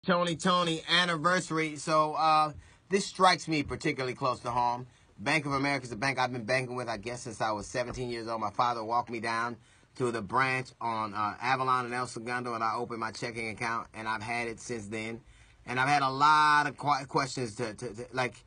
Tony anniversary. So this strikes me particularly close to home. Bank of America is a bank I've been banking with, I guess, since I was 17 years old. My father walked me down to the branch on Avalon and El Segundo, and I opened my checking account, and I've had it since then. And I've had a lot of questions to like,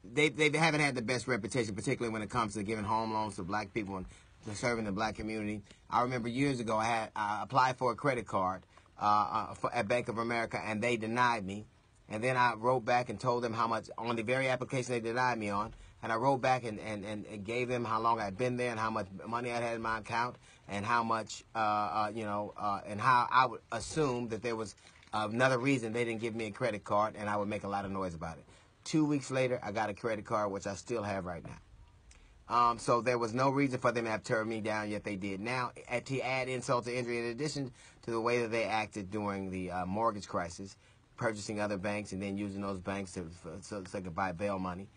they haven't had the best reputation, particularly when it comes to giving home loans to black people and to serving the black community. I remember years ago I applied for a credit card at Bank of America, and they denied me. And then I wrote back and told them how much, on the very application they denied me on, and I wrote back and gave them how long I'd been there and how much money I had in my account and how much, and how I would assume that there was another reason they didn't give me a credit card, and I would make a lot of noise about it. 2 weeks later, I got a credit card, which I still have right now. So there was no reason for them to have turned me down, yet they did. Now, to add insult to injury, in addition to the way that they acted during the mortgage crisis, purchasing other banks and then using those banks so they could buy bail money,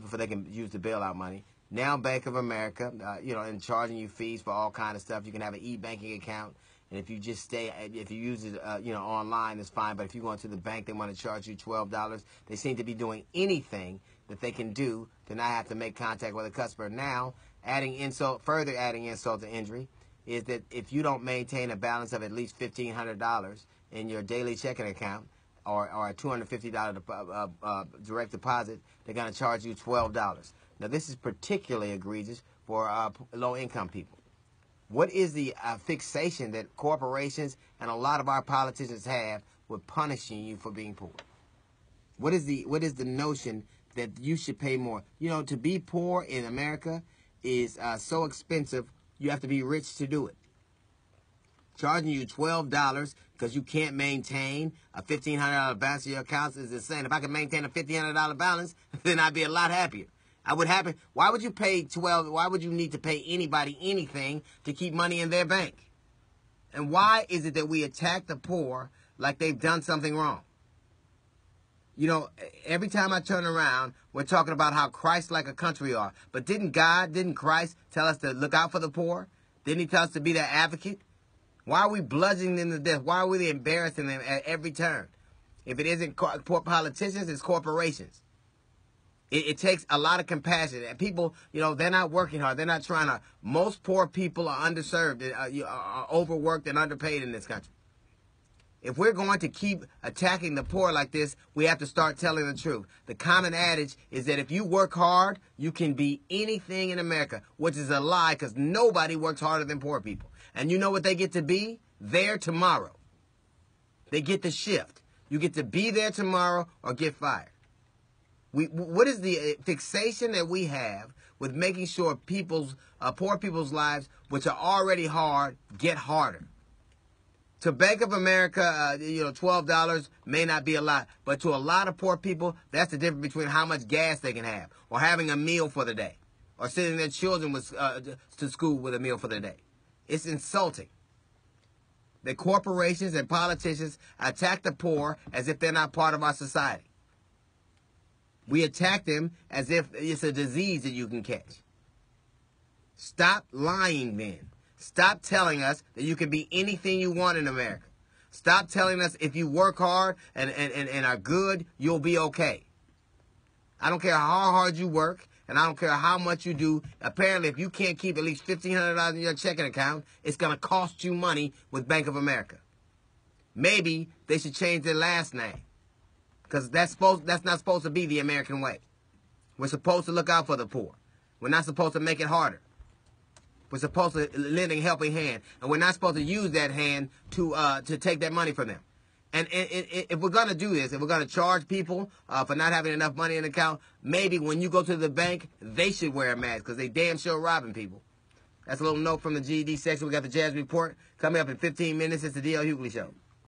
before they can use the bailout money. Now Bank of America, and charging you fees for all kind of stuff. You can have an e-banking account, and if you just if you use it, online, it's fine. But if you go into the bank, they want to charge you $12. They seem to be doing anything that they can do to not have to make contact with a customer. Now, further adding insult to injury, is that if you don't maintain a balance of at least $1,500 in your daily checking account, or a $250 direct deposit, they're going to charge you $12. Now, this is particularly egregious for low-income people. What is the fixation that corporations and a lot of our politicians have with punishing you for being poor? What is the notion that you should pay more? To be poor in America is so expensive, you have to be rich to do it. Charging you $12 because you can't maintain a $1,500 balance in your account is insane. If I could maintain a $1,500 balance, then I'd be a lot happier. Why would you pay $12? Why would you need to pay anybody anything to keep money in their bank? And why is it that we attack the poor like they've done something wrong? Every time I turn around, we're talking about how Christ-like a country we are. But didn't Christ tell us to look out for the poor? Didn't he tell us to be their advocate? Why are we bludgeoning them to death? Why are we embarrassing them at every turn? If it isn't politicians, it's corporations. It takes a lot of compassion. And people, they're not working hard. They're not trying to. Most poor people are underserved, are overworked and underpaid in this country. If we're going to keep attacking the poor like this, we have to start telling the truth. The common adage is that if you work hard, you can be anything in America, which is a lie because nobody works harder than poor people. And you know what they get to be? There tomorrow. They get to shift. You get to be there tomorrow or get fired. What is the fixation that we have with making sure poor people's lives, which are already hard, get harder? To Bank of America, $12 may not be a lot, but to a lot of poor people, that's the difference between how much gas they can have, or having a meal for the day, or sending their children to school with a meal for the day. It's insulting that corporations and politicians attack the poor as if they're not part of our society. We attack them as if it's a disease that you can catch. Stop lying then. Stop telling us that you can be anything you want in America. Stop telling us if you work hard and are good, you'll be okay. I don't care how hard you work, and I don't care how much you do. Apparently, if you can't keep at least $1,500 in your checking account, it's going to cost you money with Bank of America. Maybe they should change their last name, because that's not supposed to be the American way. We're supposed to look out for the poor. We're not supposed to make it harder. We're supposed to lend a helping hand, and we're not supposed to use that hand to take that money from them. And if we're going to do this, if we're going to charge people for not having enough money in the account, maybe when you go to the bank, they should wear a mask because they damn sure robbing people. That's a little note from the GED section. We got the Jazz Report coming up in 15 minutes. It's the D.L. Hughley Show.